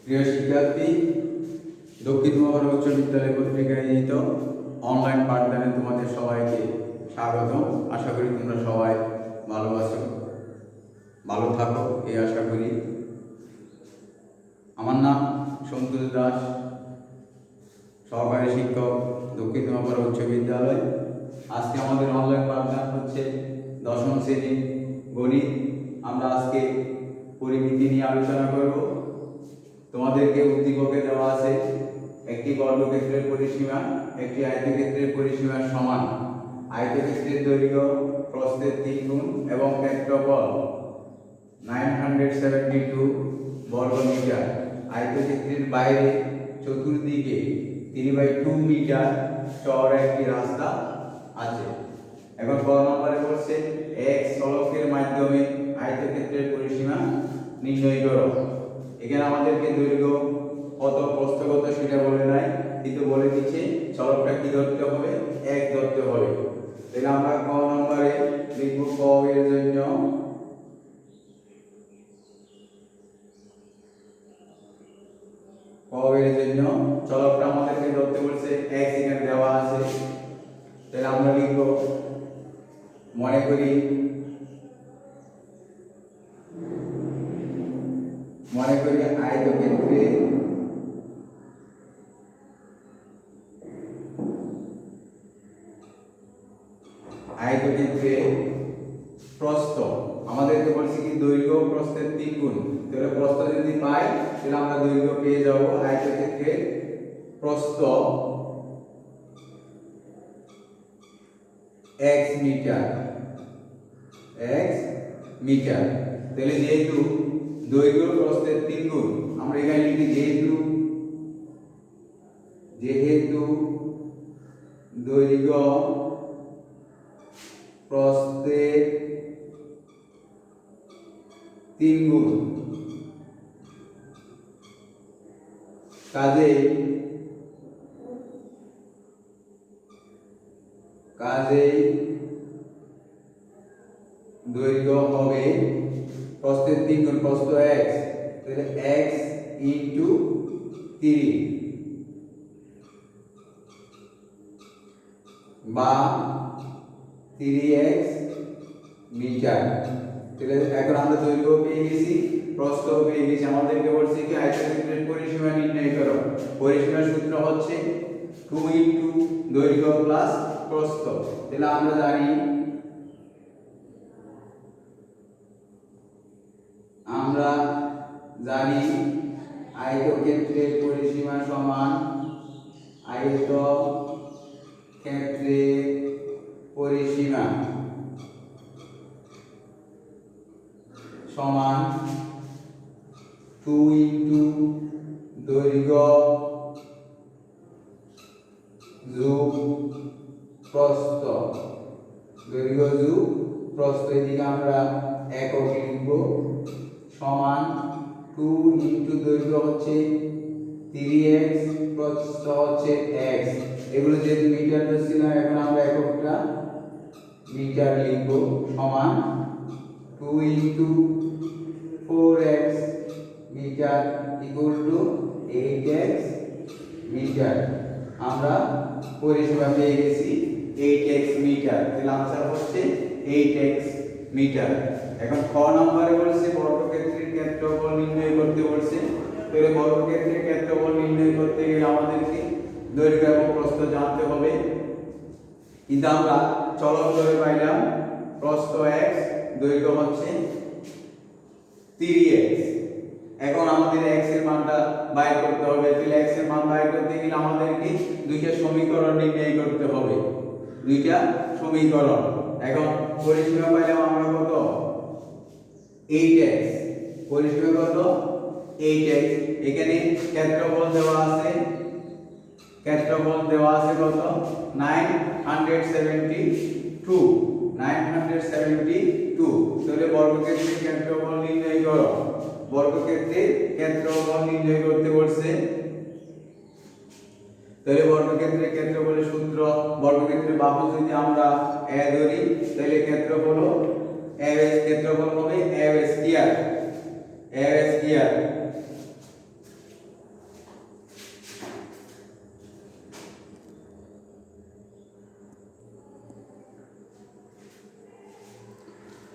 প্রিয় শিক্ষার্থী, দক্ষিণ মহানগর উচ্চ বিদ্যালয় কর্তৃক আয়োজিত অনলাইন পাঠদানে তোমাদের সবাইকে স্বাগত। আশা করি তোমরা সবাই ভালো আছো, ভালো থাকো এই আশা করি। আমার নাম সন্তোষ দাস, সহকারী শিক্ষক, দক্ষিণ মহানগর উচ্চ বিদ্যালয়। আজকে আমাদের অনলাইন পাঠদান হচ্ছে দশম শ্রেণী গণিত। আমরা আজকে পরিমিতি নিয়ে আলোচনা করব। তোমাদেরকে উদ্দীপকে দেওয়া আছে একটি বর্গক্ষেত্রের পরিসীমা একটি আয়তক্ষেত্রের পরিসীমার সমান। আয়তক্ষেত্রের দৈর্ঘ্য প্রস্থের 3 গুণ এবং ক্ষেত্রফল 972 বর্গমিটার। আয়তক্ষেত্রের বাইরে চতুর্দিকে 3/2 মিটার চওড়া একটি রাস্তা আছে। এখন ক নম্বরে বলছে এক চলকের মাধ্যমে আয়তক্ষেত্রের পরিসীমা নির্ণয় করো। এখানে আমাদেরকে দৈর্ঘ্য কত প্রস্থ কত সেটা বলে নাই, কিন্তু বলে দিচ্ছে চলকটা কি ধরতে হবে, এক ধরতে হবে। তাহলে আমরা ক নম্বরে লিখব ক এর জন্য চলকটা আমাদেরকে ধরতে বলছে x এখানে দেওয়া আছে। তাহলে আমরা লিখব মনে করি আয়তক্ষেত্রে প্রস্থ আমাদেরকে বলছে কি দৈর্ঘ্য প্রস্থের 3 গুণ। তাহলে প্রস্থ যদি পাই তাহলে আমরা দৈর্ঘ্য পেয়ে যাব। আয়তক্ষেত্রে প্রস্থ x মিটার। তাহলে যেহেতু দৈর্ঘ্য প্রস্থের 3 গুণ, আমরা এখানে লিখি যেহেতু দৈর্ঘ্য প্রস্থের 3 গুণ, কাজেই দৈর্ঘ্য হবে প্রস্থের 3 গুণ, প্রস্থ x, তাহলে x ইনটু 3 বা 3x মিটার। তাহলে এখন আমরা দৈর্ঘ্য পেয়ে গেছি, প্রস্থ পেয়ে গেছি। আমাদেরকে বলছে কি আয়তক্ষেত্রের পরিসীমা নির্ণয় করো। পরিসীমার সূত্র হচ্ছে 2 ইনটু দৈর্ঘ্য প্লাস প্রস্থ। তাহলে আমরা জানি আয়তক্ষেত্রের পরিসীমা সমান আয়তক্ষেত্রের পরিসীমা সমান 2 ইনটু দৈর্ঘ্য যোগ প্রস্থ। দৈর্ঘ্য যোগ প্রস্থ, এদিকে আমরা একক লিখব, সমান 2 ইনটু দৈর্ঘ্য হচ্ছে 3x, প্রস্থ হচ্ছে x। এগুলো যেহেতু মিটার ছিল, এখন আমরা এককটা মিটার লিখব, সমান 2 into 4x metre equal to 8x metre. আমরা পরিসীমা পেয়ে গেছি 8x মিটার। তাহলে आंसर হচ্ছে 8x মিটার। এখন খ নম্বরে বলছে বর্গক্ষেত্রের ক্ষেত্রফল নির্ণয় করতে বলছে। তাহলে বর্গক্ষেত্রের ক্ষেত্রফল নির্ণয় করতে গেলে আমাদেরকে দৈর্ঘ্য এবং প্রস্থ জানতে হবে। কিন্তু আমরা চলক ধরে পাইলাম প্রস্থ x, দৈর্ঘ্য হচ্ছে 3x। এখন আমাদের x এর মানটা বাইর করতে হবে। তাহলে x এর মান বাইর করতে গেলে আমাদেরকে দুইটা সমীকরণ নির্ণয় করতে হবে, দুইটা সমীকরণ। এখন পরিসীমা পাইলাম আমরা কত, 8x। পরিসীমা কত, 8x। এখানে ক্ষেত্রফল দেওয়া আছে কত, 972। তাহলে বর্গক্ষেত্রের ক্ষেত্রফল নির্ণয় করো। বর্গক্ষেত্রের ক্ষেত্রফল নির্ণয় করতে বলছে। তাহলে বর্গক্ষেত্রের ক্ষেত্রফলের সূত্র, বর্গক্ষেত্রের বাহু যদি আমরা a ধরি তাহলে ক্ষেত্রফল হবে a স্কয়ার। এর স্কয়ার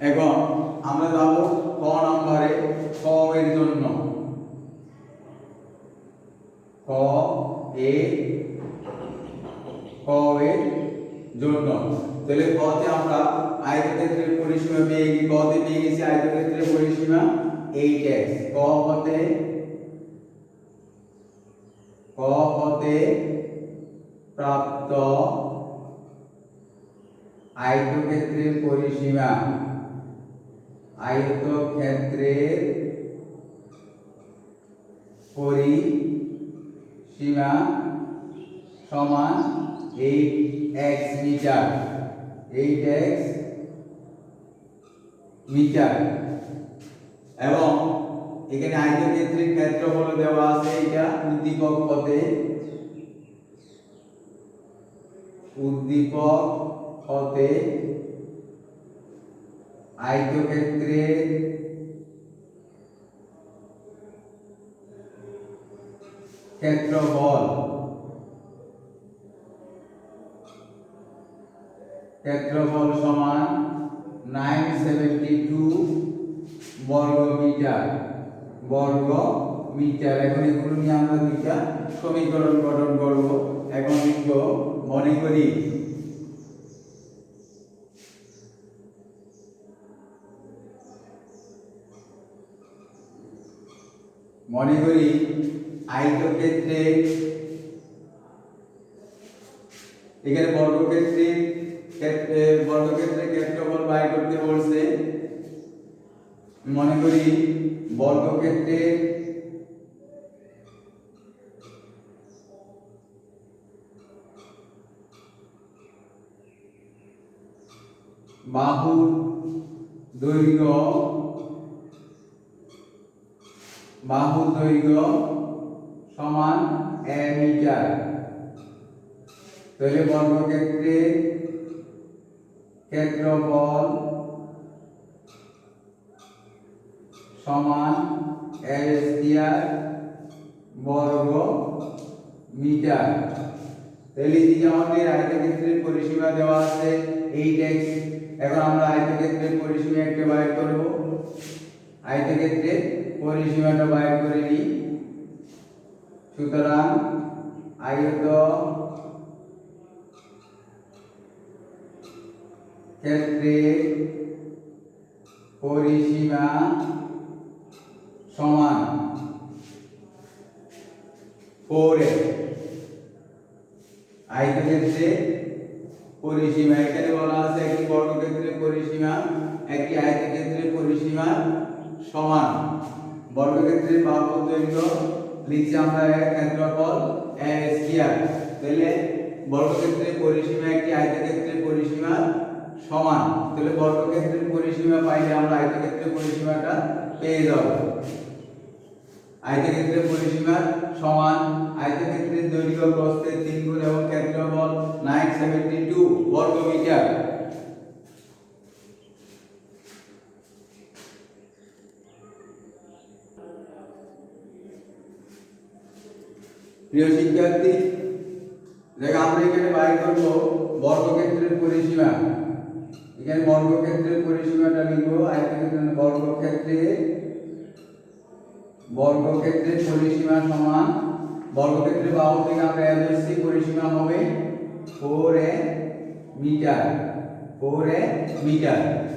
এখন আমরা যাব ক নম্বরে ক এর জন্য ক এর জন্য তাহলে ক তে আমরা আয়তক্ষেত্রের পরিসীমা পেয়ে গেছি ক তে পেয়ে গেছি আয়তক্ষেত্রের পরিসীমা 8x ক হতে প্রাপ্ত আয়তক্ষেত্রের পরিসীমা সমান 8x মিটার 8x মিটার এবং এখানে আয়তক্ষেত্রের ক্ষেত্রফল দেওয়া আছে এটা উদ্দীপক হতে আয়তক্ষেত্রের ক্ষেত্রফল সমান 972 বর্গ মিটার এখন এগুলো নিয়ে আমরা দুইটা সমীকরণ গঠন করব এখন লিখব মনে করি আয়তক্ষেত্রে এখানে বর্গক্ষেত্রের ক্ষেত্রফল বাই করতে বলছে মনে করি বর্গক্ষেত্রের বাহুর দৈর্ঘ্য সমান 1 মিটার তাহলে বর্গক্ষেত্রের ক্ষেত্রফল সমান l স্কয়ার বর্গ মিটার তাহলে এই যে আমাদের আয়তক্ষেত্রের পরিসীমা দেওয়া আছে 8x এখন আমরা আয়তক্ষেত্রের পরিসীমা একটা বাইর করব আয়তক্ষেত্রের পরিসীমাটা বাইর করে নিই সুতরাং আয়তক্ষেত্রের পরিসীমা সমান 4x আয়তক্ষেত্রের পরিসীমা এখানে বলা আছে একটি বর্গক্ষেত্রের পরিসীমা একটি আয়তক্ষেত্রের পরিসীমা সমান বর্গক্ষেত্রের বাহুর দৈর্ঘ্য লিখছি আমরা ক্ষেত্রফল a স্কয়ার তাহলে বর্গক্ষেত্রের পরিসীমা একটি আয়তক্ষেত্রের পরিসীমা সমান তাহলে বর্গক্ষেত্রের পরিসীমা পাইলে আমরা আয়তক্ষেত্রের পরিসীমাটা পেয়ে যাব আয়তক্ষেত্রের পরিসীমা সমান আয়তক্ষেত্রের দৈর্ঘ্য প্রস্থের 3 গুণ এবং ক্ষেত্রফল 972 বর্গ মিটার প্রিয় শিক্ষার্থী দেখো আমরা এখানে বাইর করব বর্গক্ষেত্রের পরিসীমা এখানে বর্গক্ষেত্রের পরিসীমাটা লিখব আয়তক্ষেত্রের বর্গক্ষেত্রের পরিসীমা সমান বর্গক্ষেত্রের বাহু থেকে আমরা এসএসসি পরিসীমা হবে 4a মিটার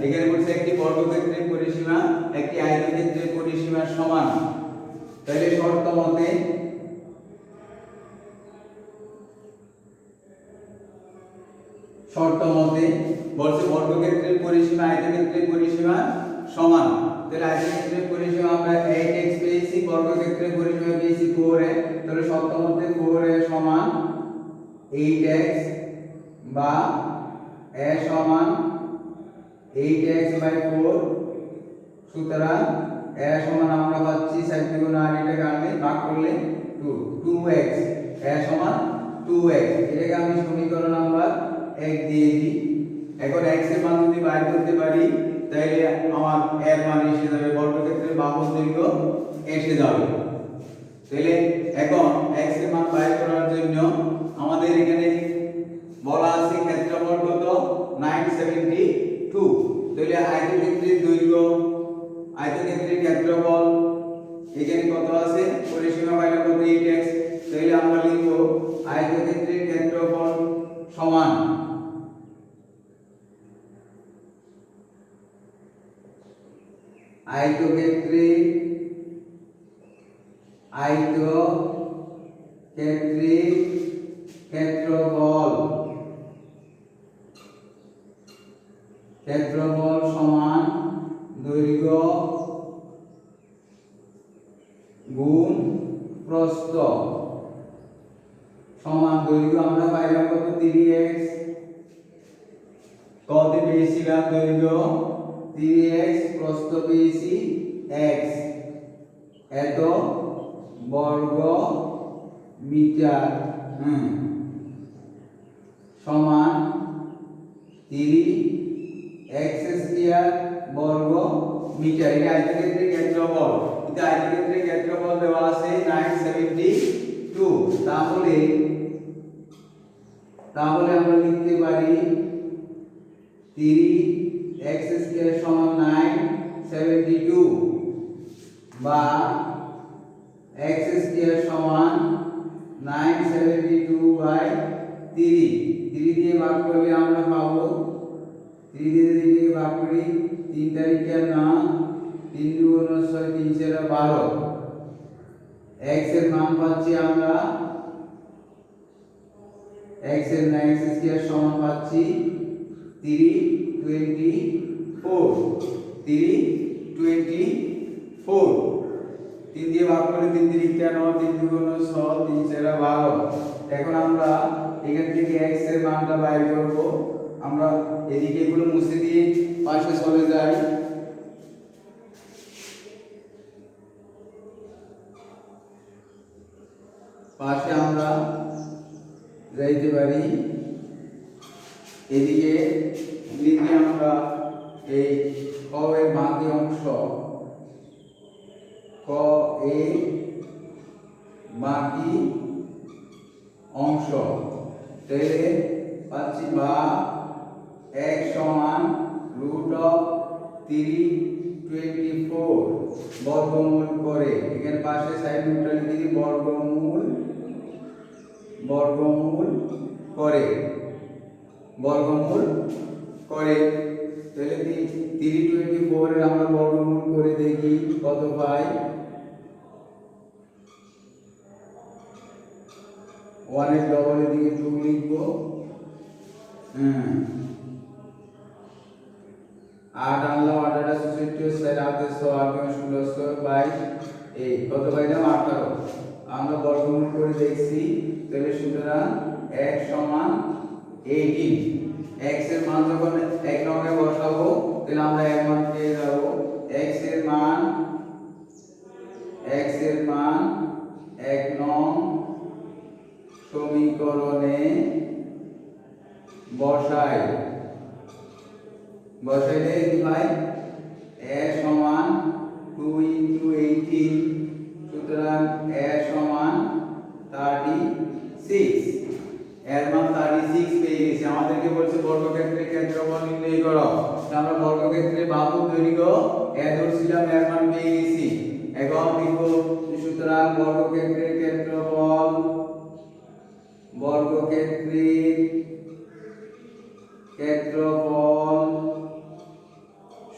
এখানে বলছে একটি বর্গক্ষেত্রের পরিসীমা একটি আয়তক্ষেত্রের পরিসীমার সমান তাহলে শর্ত মতে বলছে বর্গক্ষেত্রের পরিসীমা আয়তক্ষেত্রের পরিসীমা সমান তাহলে আয়তক্ষেত্রের পরিসীমা আমরা 8x পেয়েছি বর্গক্ষেত্রের পরিসীমা পেয়েছি 4a তাহলে শর্ত মতে 4a সমান 8x বা a সমান 8x বাই 4 সুতরাং a সমান আমরা পাচ্ছি 4 গুণ আর এটা কাটলে ভাগ করলে 2x a সমান 2x এটাকে আমি সমীকরণ নাম্বার 1 দিয়ে দিই এখন x এর মান যদি বাইর করতে পারি তাহলে আমার এর মান এসে যাবে বর্গক্ষেত্রের বাহুর দৈর্ঘ্য এসে যাবে। তাহলে এখন x এর মান বাইর করার জন্য আমাদের এখানে বলা আছে ক্ষেত্রফল কত 972। তাহলে আয়তক্ষেত্রের দৈর্ঘ্য আয়তক্ষেত্রের ক্ষেত্রফল এখানে কত আছে পরিসীমা পাইলাম কত 8x। তাহলে আমরা লিখব আয়তক্ষেত্রের ক্ষেত্রফল সমান আয়তক্ষেত্রের ক্ষেত্রফল সমান দৈর্ঘ্য গুণ প্রস্থ সমান দৈর্ঘ্য আমরা পাইলাম কত 3x কতে পেয়েছিলাম দৈর্ঘ্য 3x প্রস্থ পেয়েছি x এত বর্গ মিটার সমান 3x স্কয়ার বর্গ মিটার। এটা আয়তক্ষেত্রের ক্ষেত্রফল। এটা আয়তক্ষেত্রের ক্ষেত্রফল দেওয়া আছে 972। তাহলে আমরা লিখতে পারি 3x স্কয়ার সমান 972 বা x স্কয়ার সমান 972/3 3 দিয়ে ভাগ করলে আমরা পাবো 3 দিয়ে 3 দিয়ে ভাগ করি 3 তারিখে না 3 × 6 3 × 12 x এর মান পাচ্ছি আমরা x এর 9x স্কয়ার সমান পাচ্ছি 324 3 দিয়ে ভাগ করে 3 তারিখে না 3 × 6 3 × 12। এখন আমরা এখান থেকে x এর মানটা বাইর করব। আমরা এদিকে এগুলো মুছে দিয়ে পাশে চলে যাই। পাশে আমরা যাইতে পারি এদিকে লিখে আমরা এই ক এর বাকি অংশ ক এর বাকি অংশ তাহলে পাচ্ছি বা x সমান √324 বর্গমূল করে এখানে পাশে সাইড রুটটা লিখে দিই বর্গমূল করে তাহলে 324 এর আমরা বর্গমূল করে দেখি কত পাই। 1 এর ডবল এদিকে 2 লিখব 8 আনলাম 8 8 66 4 8 16 22 এই কত পাইলাম 18 আমরা বর্গমূল করে দেখছি। তাহলে সুতরাং x সমান 18 x এর মান যখন এক নঙ্গে বসাবো তাহলে আমরা এক মান পেয়ে যাব। x এর মান 1 নং সমীকরণে বসাইলে কি হয় a সমান 2 × 18 সুতরাং a সমান 36 এর মান 36 পেয়ে গেছি। আমাদেরকে বলছে বর্গক্ষেত্রের ক্ষেত্রফল নির্ণয় করো। আমরা বর্গক্ষেত্রের বাহুর দৈর্ঘ্য a ধরছিলাম এর মান পেয়ে গেছি। এখন লিখব সুতরাং বর্গক্ষেত্রের ক্ষেত্রফল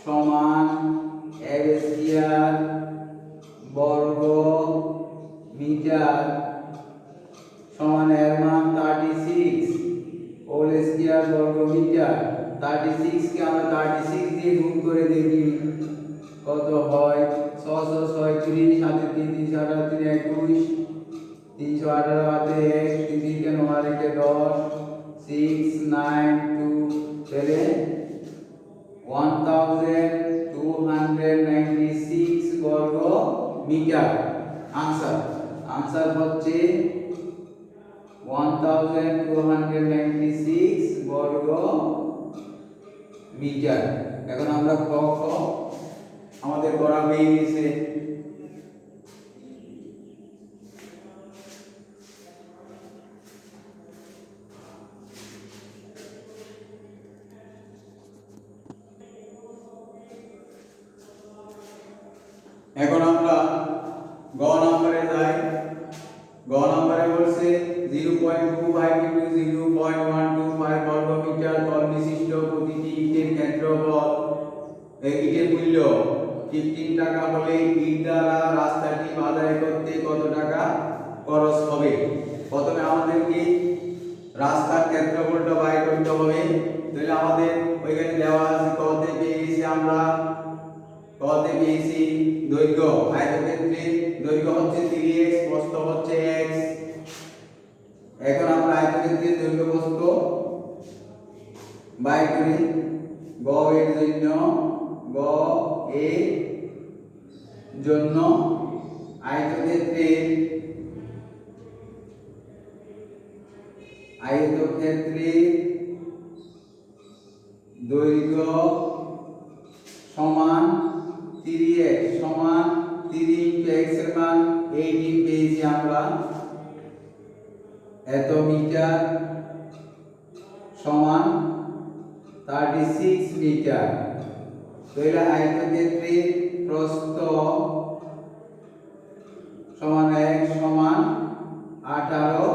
সমান a স্কয়ার বর্গ মিটার সমান এর মান 36 হোল স্কয়ার বর্গ মিটার। 36 কে আমরা 36 দিয়ে গুণ করে দেখি কত হয় 636 সাথে 3 3 21 318 হাতে 1 3 3 কে 9 রেখে 10 6 9 2 তাহলে 1296 বর্গ মিটার। আনসার হচ্ছে 1296 বর্গ মিটার। এখন আমরা ক আমাদের করা হয়ে গেছে। এখন আমরা গ নম্বরে যাই। গ নম্বরে বলছে 0.25 ইনটু 0.125 বর্গ মিটার তল বিশিষ্ট প্রতিটি ইটের ক্ষেত্রফল ইটের মূল্য 15 টাকা হলে ইট দ্বারা রাস্তাটি বাধাই করতে কত টাকা খরচ হবে। প্রথমে আমাদেরকে রাস্তার ক্ষেত্রফলটা বাই করতে হবে। তাহলে আমাদের ওইখানে দেওয়া আছে কতে পেয়েছি আমরা, কতে পেয়েছি দৈর্ঘ্য, আয়তক্ষেত্রের দৈর্ঘ্য হচ্ছে 3x, প্রস্থ হচ্ছে x। এখন আমরা আয়তক্ষেত্রের দৈর্ঘ্য প্রস্থ বাই করি। গ এর জন্য আয়তক্ষেত্রের দৈর্ঘ্য সমান 3x সমান 3 ইনটু x এর মান 18 পেয়েছি আমরা। এত মিটার সমান 36 মিটার। তাহলে আয়তক্ষেত্রের প্রস্থ সমান x সমান 18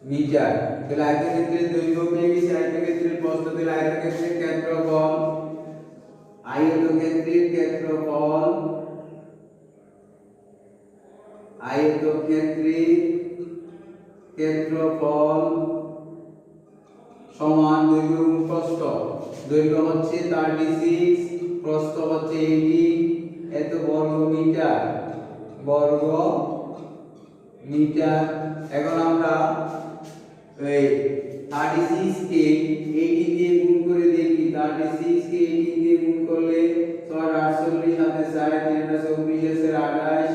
মিটার। তাহলে আয়তক্ষেত্রের দৈর্ঘ্য পেয়ে গেছি, আয়তক্ষেত্রের প্রস্থ, তাহলে আয়তক্ষেত্রের ক্ষেত্রফল সমান দৈর্ঘ্য গুণ প্রস্থ। দৈর্ঘ্য হচ্ছে 36, প্রস্থ হচ্ছে 18, এত বর্গ মিটার। এখন আমরা এই 36 কে 18 দিয়ে গুণ করে দেখি। 36 কে 18 দিয়ে গুণ করলে 6 48 সাথে 4 3 24 28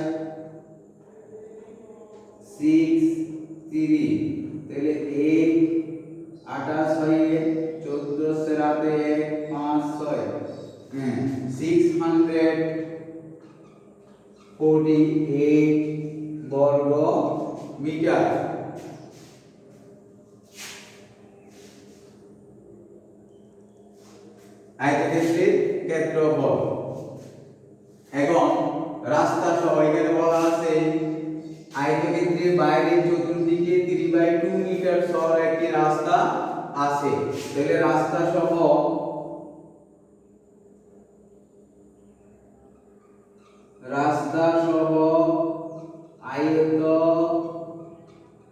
6 3, তাহলে 8 28 হয় 14 से राते 1 5 6 648 বর্গ মিটার। আয়তক্ষেত্রের ক্ষেত্রফল। এখন রাস্তা সহ এখানে বলা আছে আয়তক্ষেত্রের বাইরের চতুর্দিকে 3/2 মিটার সর একটি রাস্তা আছে। তাহলে রাস্তা সহ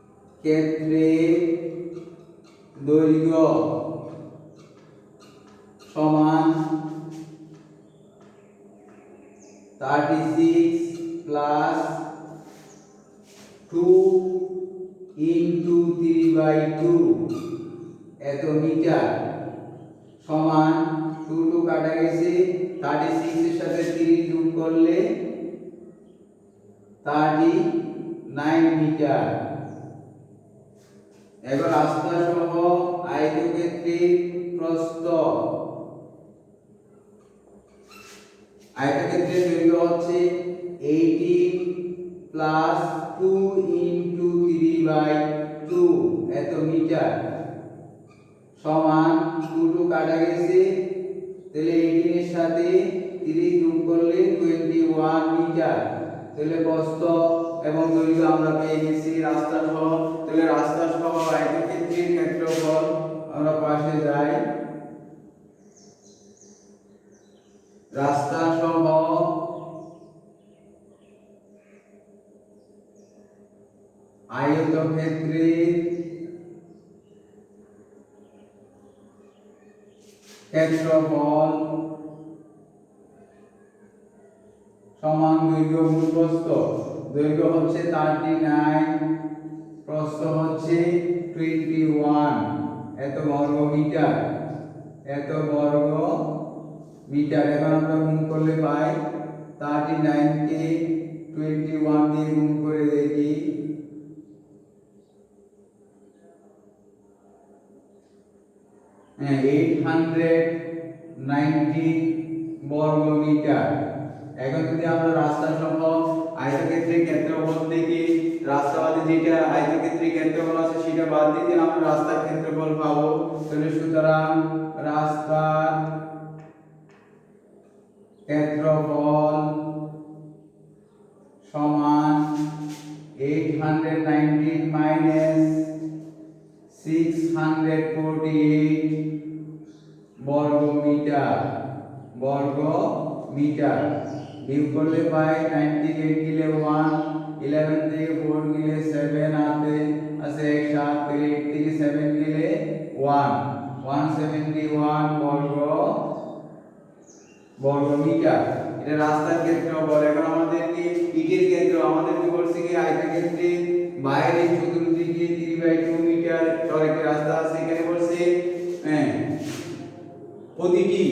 আয়তক্ষেত্রের দৈর্ঘ্য সমান 36 প্লাস 2 ইনটু 3/2 এত মিটার সমান 2 কাটা গেছে, 36 এর সাথে 3 যোগ করলে 39 মিটার। এবার রাস্তা সহ আয়তক্ষেত্রের প্রস্থ। আয়তক্ষেত্রের দৈর্ঘ্য হচ্ছে 18 প্লাস 2 ইনটু 3/2 এত মিটার সমান 2 কাটা গেছে, তাহলে 18 এর সাথে 3 যোগ করলে 21 মিটার। তাহলে প্রস্থ এবং দৈর্ঘ্য আমরা পেয়ে গেছি রাস্তা সহ। তাহলে রাস্তা সহ আয়তক্ষেত্রের ক্ষেত্রফল আমরা পাশে যাই। রাস্তা সহ আয়তক্ষেত্রের ক্ষেত্রফল সমান দৈর্ঘ্য গুণ প্রস্থ। দৈর্ঘ্য হচ্ছে 39, প্রস্থ হচ্ছে 21 এত বর্গ মিটার। এখন আমরা গুণ করলে পাই 39 কে 21 দিয়ে গুণ করে দেখি। 890 বর্গ মিটার। এখন যদি আমরা রাস্তা সহ আয়তক্ষেত্রের ক্ষেত্রফল থেকে রাস্তা বাদে যেটা আয়তক্ষেত্রের ক্ষেত্রফল আছে সেটা বাদ দিয়ে আমরা রাস্তার ক্ষেত্রফল পাবো। তাহলে সুতরাং রাস্তার ক্ষেত্রফল সমান 819 মাইনাস 648 বর্গ মিটার। বিয়োগ করলে পাই 98 গেলে 1, 11 থেকে 4 গেলে 7 আছে 1 7, 8 থেকে 7 গেলে 1, 171 বর্গ মিটার। এটা রাস্তার ক্ষেত্রফল। এখন আমাদেরকে ইটের ক্ষেত্র আমাদেরকে বলছে কি আয়তক্ষেত্রে বাইরে চতুর্দিকে 3/2 মিটার চওড়া রাস্তা আছে। এখানে বলছে প্রতিটি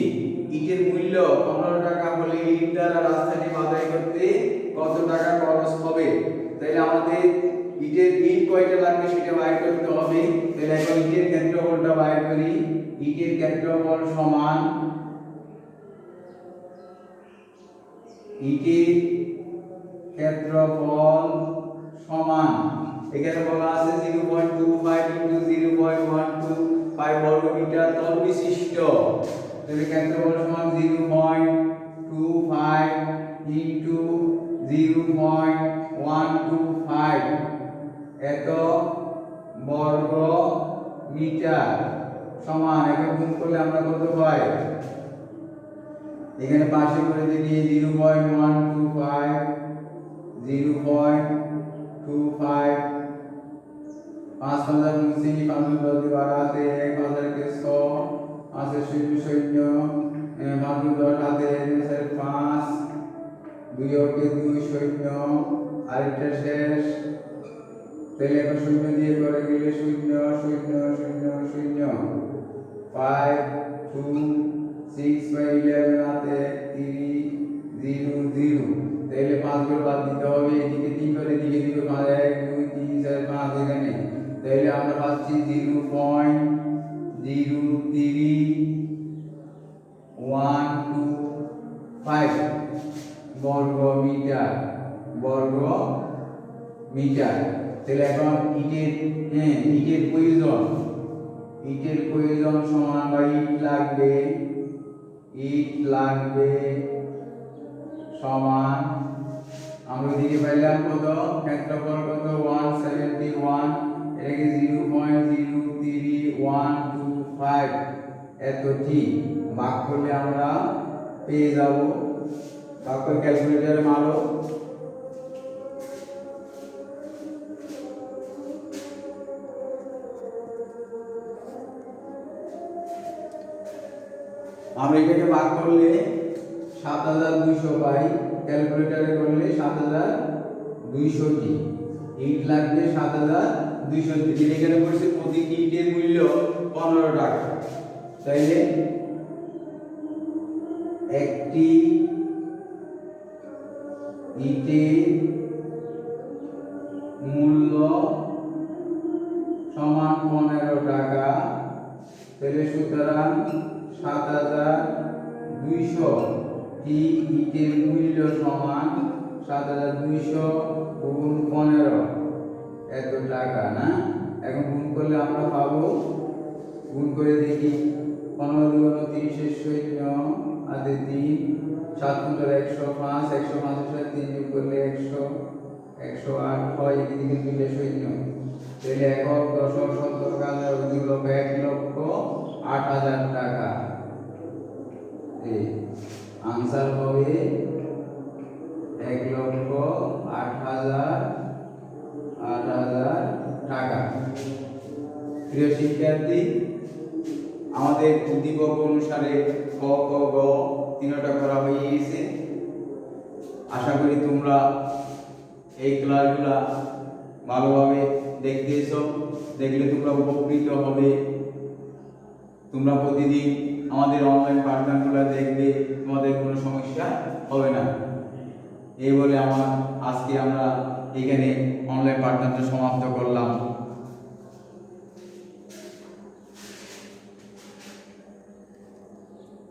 ইটের মূল্য 15 টাকা হলে ইট দ্বারা রাস্তাটি বাধাই করতে কত টাকা খরচ হবে। তাহলে আমাদের ইট কয়টা লাগবে সেটা বাইর করতে হবে। তাহলে এখন ইটের ক্ষেত্রফলটা বাইর করি। ইটের ক্ষেত্রফল সমান এখানে বলা আছে 0.25 * 0.125 বর্গ মিটার তল বিশিষ্ট। তাহলে ক্ষেত্রফল সমান 0.25 * 0.125 এত বর্গ মিটার সমান। এখন গুণ করলে আমরা কত পাই? এখানে পাশে করে দেখি 0.125 5 5 29 5 10 12 1 5 के 100 5 0 0 5 10 हाथे 5 2 के 2 0 আরেকটা শেষ। তাহলে এখন 0 দিয়ে করে গেলে 0 0 0 0 5 2 6 by 11 হাতে 3 0 0। তাহলে 5 গুলো বাদ দিতে হবে। এদিকে 3 করে দিকে দিকে 5 1 2 3 4 5 এখানে। তাহলে আমরা পাচ্ছি 0.03125 বর্গ মিটার। তাহলে এখন ইটের প্রয়োজন সমান বা ইট লাগবে সমান আমরা দিকে পাইলাম কত? ক্ষেত্রফল কত? 171। এটাকে 0.03125 এতটি ভাগ করলে আমরা পেয়ে যাব। ভাগ করে ক্যালকুলেটরে মারো। আমরা এটাকে ভাগ করলে 7200 পাই। ক্যালকুলেটরে করলে 7200টি ইট লাগবে। 7200টি। এখানে বলছে প্রতিটি ইটের মূল্য 15 টাকা। তাইলে একটি ইটের মূল্য সমান 15 টাকা। তাহলে সুতরাং 7200 টি ইটের মূল্য সমান 7200 গুণ 15 এত টাকা না। এখন গুণ করলে আমরা পাবো, গুণ করে দেখি 15 × 30 শূন্য হাতে 3 7 × 105 105 এর সাথে 3 যোগ করলে 100 108 হয়। এদিকে মিলে শূন্য। তাহলে একক দশক শতক হাজার 1,08,000 টাকা। আনসার হবে 1,08,000 টাকা। প্রিয় শিক্ষার্থী, আমাদের উদ্দীপক অনুসারে ক খ গ তিনটা করা হয়ে গেছে। আশা করি তোমরা এই ক্লাসগুলা ভালোভাবে দেখতেছো। দেখলে তোমরা উপকৃত হবে। তোমরা প্রতিদিন আমাদের অনলাইন পাঠদানগুলো দেখবে, তোমাদের কোনো সমস্যা হবে না। এই বলে আজকে আমরা এখানে অনলাইন পাঠদানটা সমাপ্ত করলাম।